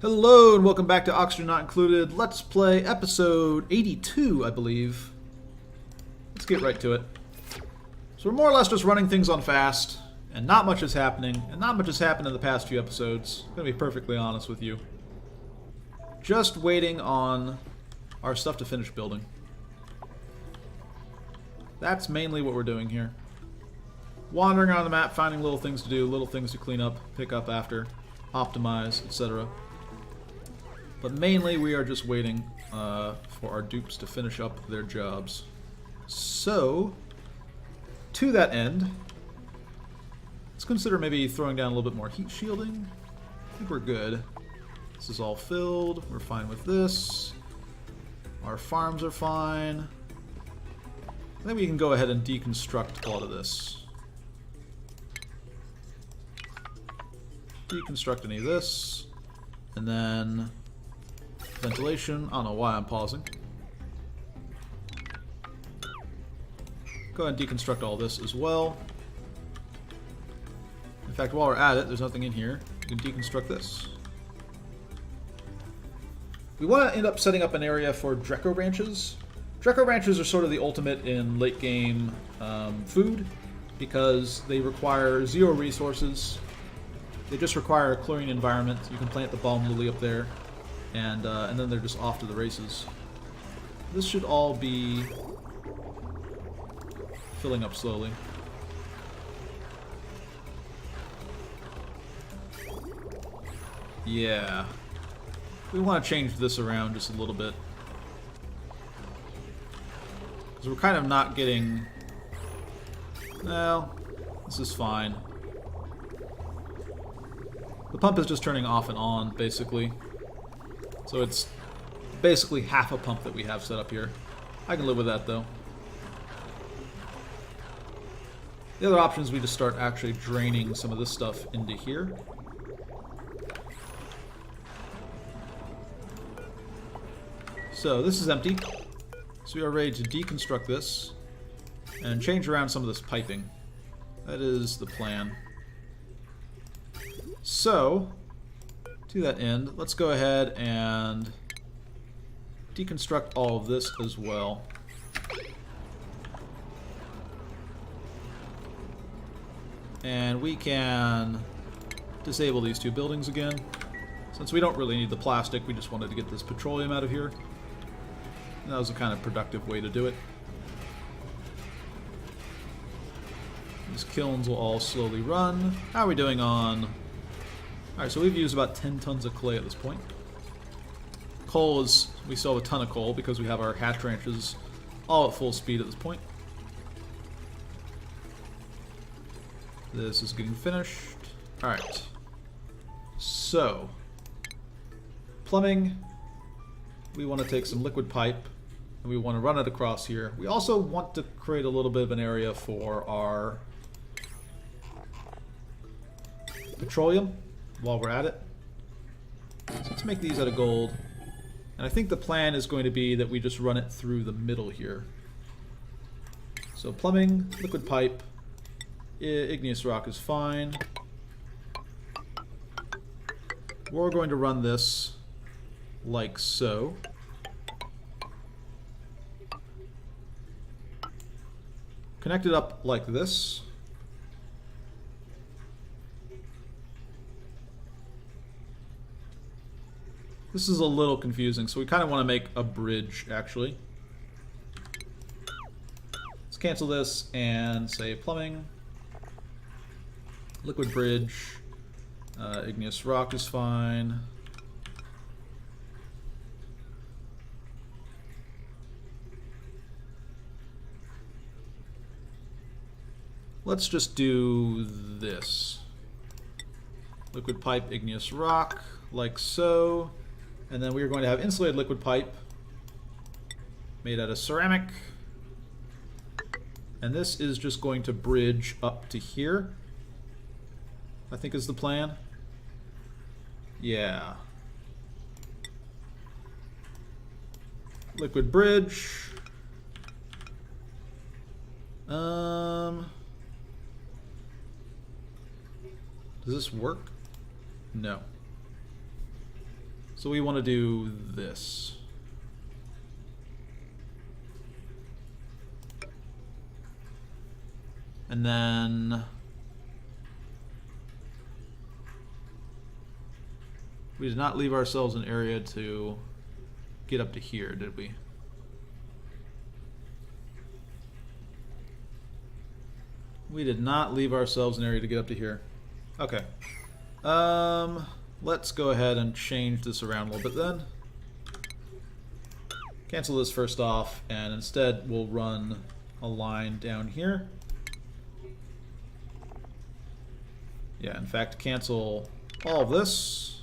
Hello and welcome back to Oxygen Not Included. Let's play episode 82, I believe. Let's get right to it. So we're more or less just running things on fast, and not much is happening, and not much has happened in the past few episodes. I'm gonna be perfectly honest with you. Just waiting on our stuff to finish building. That's mainly what we're doing here. Wandering around the map, finding little things to do, little things to clean up, pick up after, optimize, etc. But mainly we are just waiting for our dupes to finish up their jobs. So, to that end, let's consider maybe throwing down a little bit more heat shielding. I think we're good. This is all filled. We're fine with this. Our farms are fine. I think we can go ahead and deconstruct a lot of this. Deconstruct any of this. And then ventilation. I don't know why I'm pausing. Go ahead and deconstruct all this as well. In fact, while we're at it, there's nothing in here. You can deconstruct this. We want to end up setting up an area for Dreco Ranches. Dreco Ranches are sort of the ultimate in late game food because they require 0 resources. They just require a chlorine environment. You can plant the balm lily up there, and then they're just off to the races. This should all be filling up slowly. Yeah. We want to change this around just a little bit. Because we're kind of not getting... Well, this is fine. The pump is just turning off and on, basically. So it's basically half a pump that we have set up here. I can live with that, though. The other option is we just start actually draining some of this stuff into here. So this is empty. So we are ready to deconstruct this and change around some of this piping. That is the plan. So, to that end, let's go ahead and deconstruct all of this as well. And we can disable these 2 buildings again. Since we don't really need the plastic, we just wanted to get this petroleum out of here. And that was a kind of productive way to do it. These kilns will all slowly run. How are we doing on... Alright, so we've used about 10 tons of clay at this point. Coal is... We still have a ton of coal because we have our hatch ranches all at full speed at this point. This is getting finished. Alright. So... Plumbing. We want to take some liquid pipe and we want to run it across here. We also want to create a little bit of an area for our petroleum while we're at it. So let's make these out of gold. And I think the plan is going to be that we just run it through the middle here. So plumbing, liquid pipe, igneous rock is fine. We're going to run this like so. Connect it up like this. This is a little confusing, so we kind of want to make a bridge, actually. Let's cancel this and say plumbing, liquid bridge, igneous rock is fine. Let's just do this. Liquid pipe, igneous rock, like so. And then we are going to have insulated liquid pipe made out of ceramic. And this is just going to bridge up to here, I think is the plan. Yeah. Liquid bridge. Does this work? No. So we want to do this. And then we did not leave ourselves an area to get up to here, did we? We did not leave ourselves an area to get up to here. Okay. Let's go ahead and change this around a little bit then. Cancel this first off, and instead we'll run a line down here. Yeah, in fact, cancel all of this.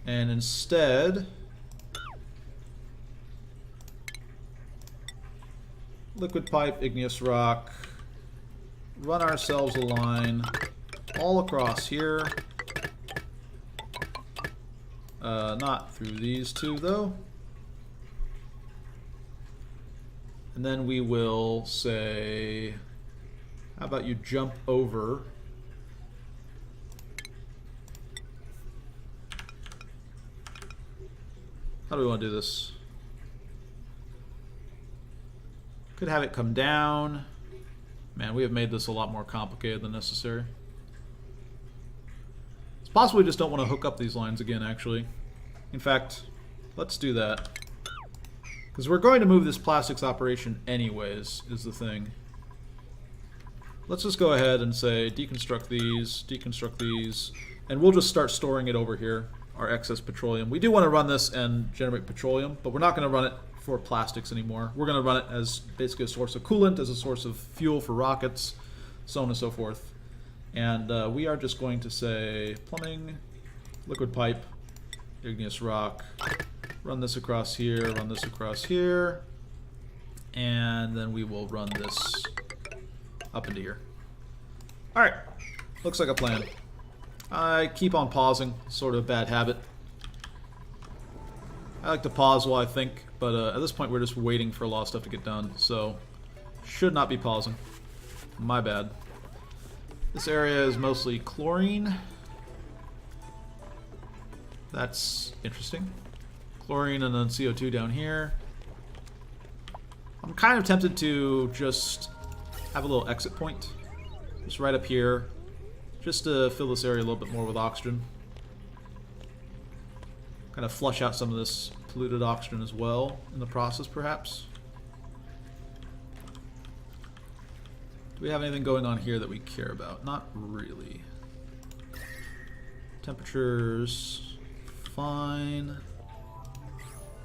And instead, liquid pipe, igneous rock, run ourselves a line all across here. Not through these two, though. And then we will say, how about you jump over how do we want to do this? Could have it come down. Man, we have made this a lot more complicated than necessary. It's possible we just don't want to hook up these lines again, actually. In fact, let's do that. Because we're going to move this plastics operation anyways, is the thing. Let's just go ahead and say deconstruct these, and we'll just start storing it over here, our excess petroleum. We do want to run this and generate petroleum, but we're not going to run it for plastics anymore. We're going to run it as basically a source of coolant, as a source of fuel for rockets, so on and so forth. And we are just going to say plumbing, liquid pipe, igneous rock, run this across here, and then we will run this up into here. Alright, looks like a plan. I keep on pausing, sort of a bad habit. I like to pause while I think, but at this point we're just waiting for a lot of stuff to get done, so should not be pausing. My bad. This area is mostly chlorine. That's interesting. Chlorine and then CO2 down here. I'm kind of tempted to just have a little exit point. Just right up here. Just to fill this area a little bit more with oxygen. Kind of flush out some of this polluted oxygen as well in the process, perhaps. Do we have anything going on here that we care about? Not really. Temperatures, fine.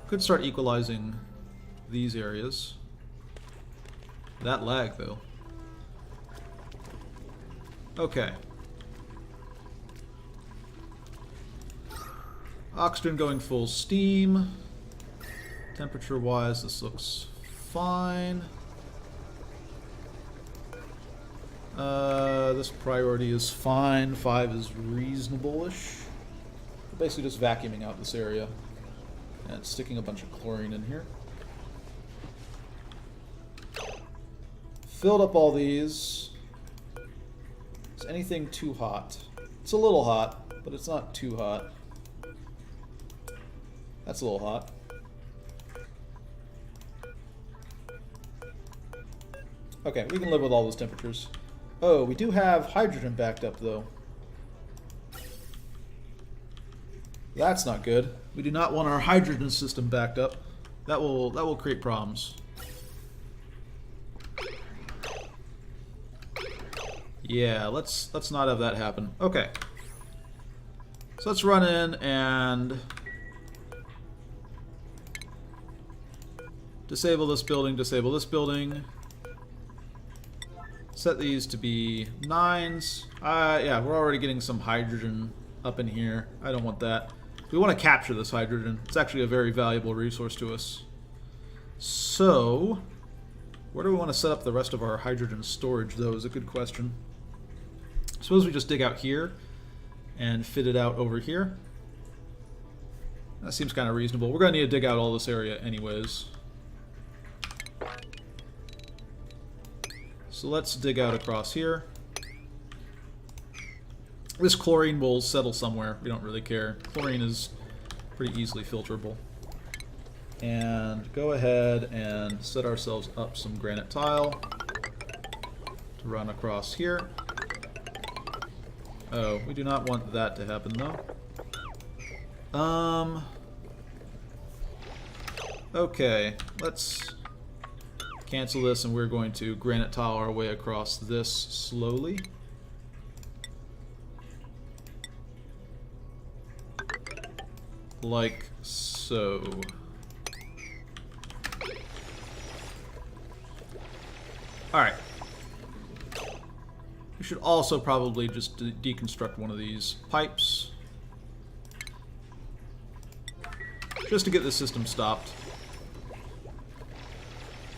Could start equalizing these areas. That lag, though. Okay. Oxygen going full steam. Temperature-wise, this looks fine. This priority is fine. 5 is reasonable-ish. Basically just vacuuming out this area and sticking a bunch of chlorine in here. Filled up all these. Is anything too hot? It's a little hot, but it's not too hot. That's a little hot. Okay, we can live with all those temperatures. Oh, we do have hydrogen backed up, though. That's not good. We do not want our hydrogen system backed up. That will create problems. Yeah, let's not have that happen. Okay. So let's run in and disable this building. Set these to be 9s. Yeah, we're already getting some hydrogen up in here. I don't want that. We want to capture this hydrogen. It's actually a very valuable resource to us. So, where do we want to set up the rest of our hydrogen storage, though, is a good question. Suppose we just dig out here and fit it out over here. That seems kind of reasonable. We're going to need to dig out all this area anyways. So let's dig out across here. This chlorine will settle somewhere. We don't really care. Chlorine is pretty easily filterable. And go ahead and set ourselves up some granite tile to run across here. Oh, we do not want that to happen though. Okay, let's cancel this and we're going to granite tile our way across this slowly. Like so. Alright. We should also probably just deconstruct one of these pipes. Just to get the system stopped.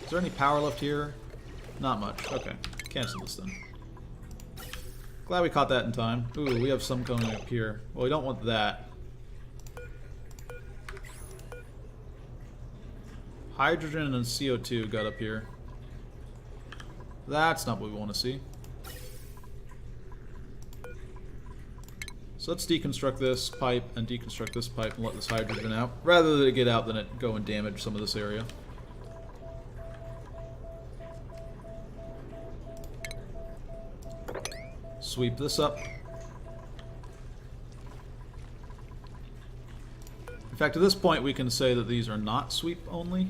Is there any power left here? Not much. Okay. Cancel this then. Glad we caught that in time. Ooh, we have some coming up here. Well, we don't want that. Hydrogen and CO2 got up here. That's not what we want to see. So let's deconstruct this pipe and deconstruct this pipe and let this hydrogen out. Rather than it get out than it go and damage some of this area. Sweep this up. In fact, at this point we can say that these are not sweep only.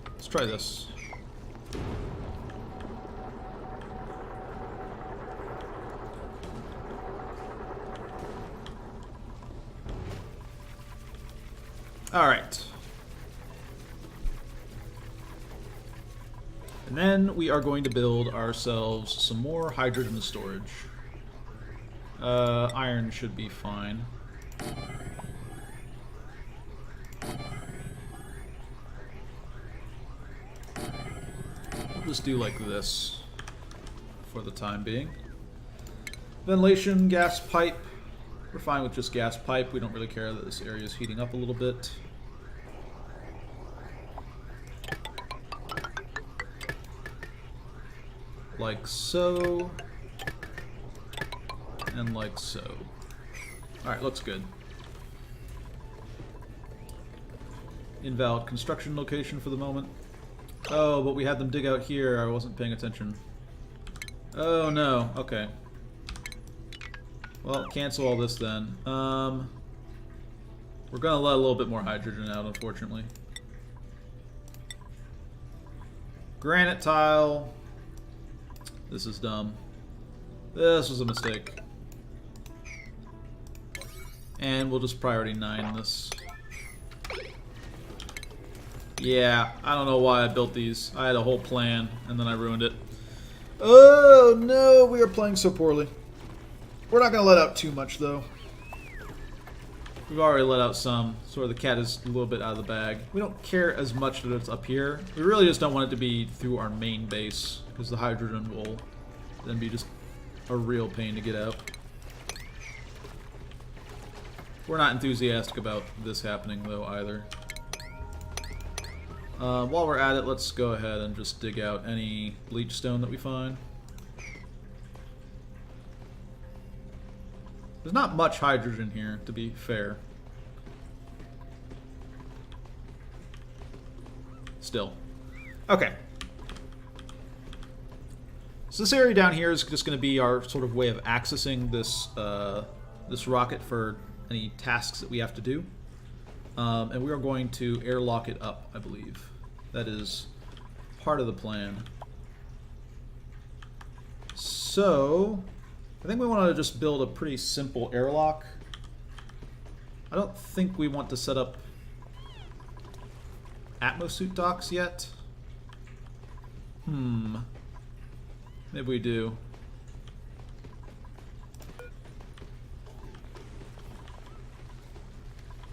Let's try this. Alright. And then we are going to build ourselves some more hydrogen storage. Iron should be fine. We'll just do like this for the time being. Ventilation, gas pipe. We're fine with just gas pipe. We don't really care that this area is heating up a little bit. Like so. And like so. Alright, looks good. Invalid construction location for the moment. Oh, but we had them dig out here. I wasn't paying attention. Oh no, okay. Well, cancel all this then. We're gonna let a little bit more hydrogen out, unfortunately. Granite tile. This is dumb. This was a mistake. And we'll just priority 9 this. Yeah, I don't know why I built these. I had a whole plan, and then I ruined it. Oh no, we are playing so poorly. We're not going to let out too much, though. We've already let out some. Sort of the cat is a little bit out of the bag. We don't care as much that it's up here. We really just don't want it to be through our main base, because the hydrogen will then be just a real pain to get out. We're not enthusiastic about this happening, though, either. While we're at it, let's go ahead and just dig out any bleach stone that we find. There's not much hydrogen here, to be fair. Still. Okay. So this area down here is just going to be our sort of way of accessing this this rocket for any tasks that we have to do. And we are going to airlock it up, I believe. That is part of the plan. So, I think we want to just build a pretty simple airlock. I don't think we want to set up Atmosuit docks yet. Maybe we do.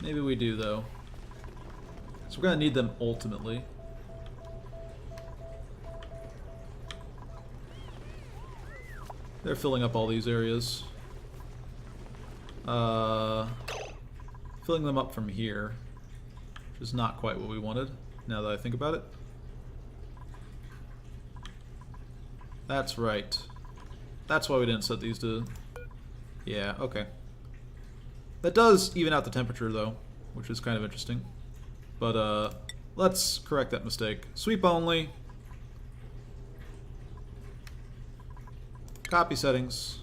Maybe we do, though. So we're going to need them ultimately. They're filling up all these areas. Filling them up from here, which is not quite what we wanted, now that I think about it. That's right. That's why we didn't set these to... Yeah, okay. That does even out the temperature, though, which is kind of interesting. But, let's correct that mistake. Sweep only. Copy settings.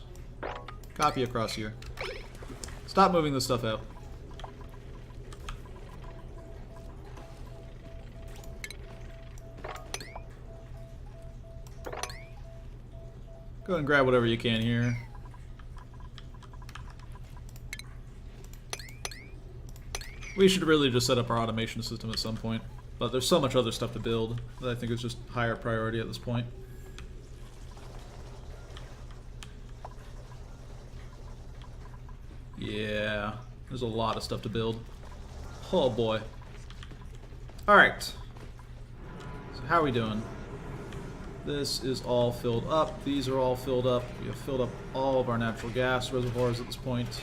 Copy across here. Stop moving this stuff out. Go ahead and grab whatever you can here. We should really just set up our automation system at some point. But there's so much other stuff to build that I think is just higher priority at this point. Yeah, there's a lot of stuff to build. Oh boy. Alright. So how are we doing? This is all filled up. These are all filled up. We have filled up all of our natural gas reservoirs at this point.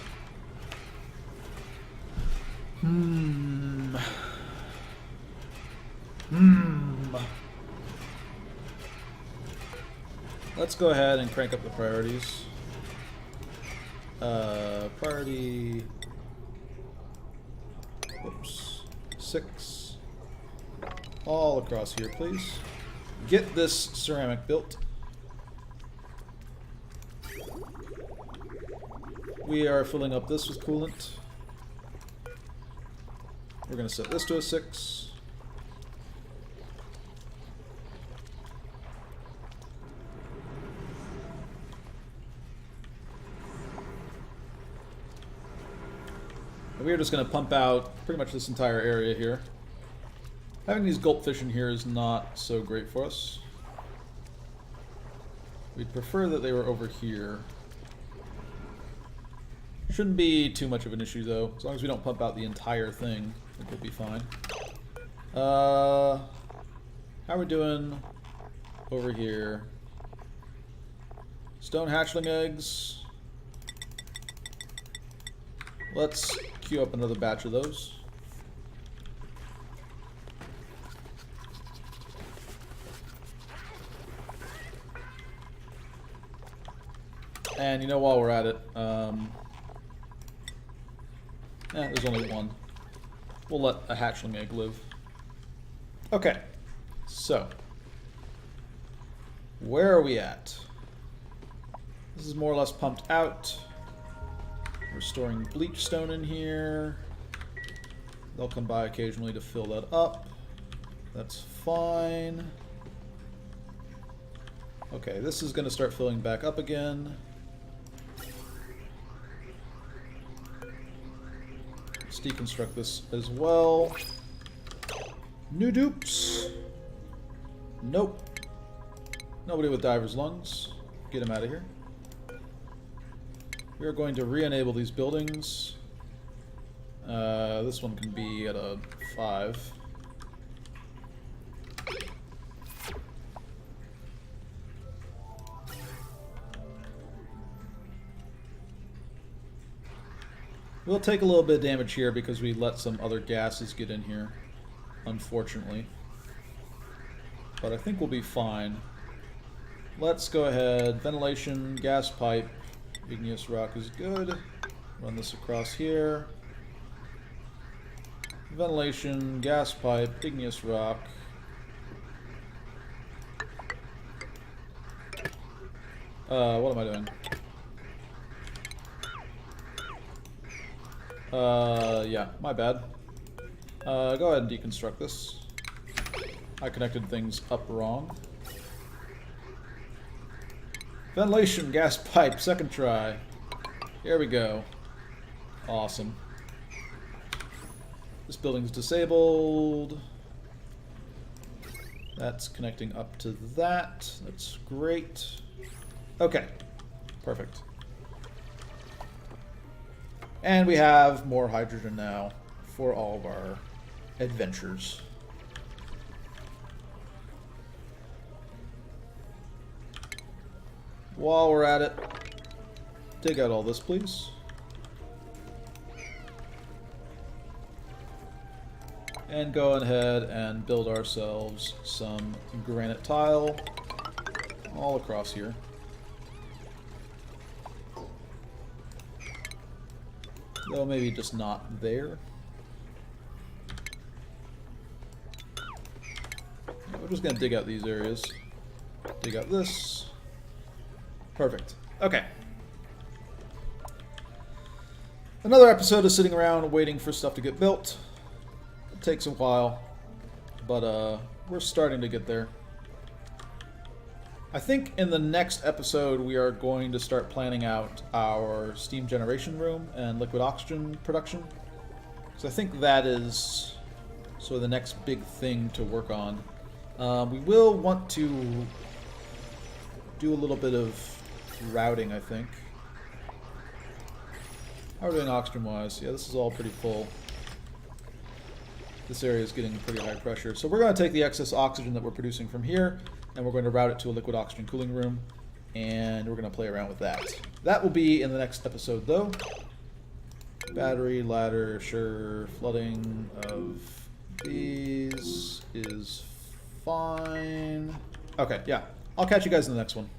Let's go ahead and crank up the priorities. Priority... Whoops. 6. All across here, please. Get this ceramic built. We are filling up this with coolant. We're going to set this to a 6. And we're just going to pump out pretty much this entire area here. Having these gulpfish in here is not so great for us. We'd prefer that they were over here. Shouldn't be too much of an issue though. As long as we don't pump out the entire thing, I think we'll be fine. How are we doing over here? Stone hatchling eggs. Let's queue up another batch of those. And you know, while we're at it, there's only one. We'll let a hatchling egg live. Okay, so where are we at? This is more or less pumped out. We're storing bleach stone in here. They'll come by occasionally to fill that up. That's fine. Okay, this is going to start filling back up again. Let's deconstruct this as well. New dupes. Nope. Nobody with diver's lungs. Get him out of here. We are going to re-enable these buildings. This one can be at a 5. We'll take a little bit of damage here because we let some other gases get in here, unfortunately. But I think we'll be fine. Let's go ahead. Ventilation, gas pipe, igneous rock is good. Run this across here. Ventilation, gas pipe, igneous rock. What am I doing? Yeah, my bad. Go ahead and deconstruct this. I connected things up wrong. Ventilation, gas pipe, second try. Here we go. Awesome. This building's disabled. That's connecting up to that. That's great. Okay. Perfect. And we have more hydrogen now for all of our adventures. While we're at it, dig out all this, please. And go ahead and build ourselves some granite tile. all across here. Though maybe just not there. Yeah, we're just going to dig out these areas. Dig out this. Perfect. Okay. Another episode of sitting around waiting for stuff to get built. It takes a while, but we're starting to get there. I think in the next episode we are going to start planning out our steam generation room and liquid oxygen production. So I think that is sort of the next big thing to work on. We will want to do a little bit of routing, I think. How are we doing oxygen-wise? Yeah, this is all pretty full. This area is getting pretty high pressure. So we're going to take the excess oxygen that we're producing from here, and we're going to route it to a liquid oxygen cooling room, and we're going to play around with that. That will be in the next episode, though. Battery, ladder, sure. Flooding of these is fine. Okay, yeah. I'll catch you guys in the next one.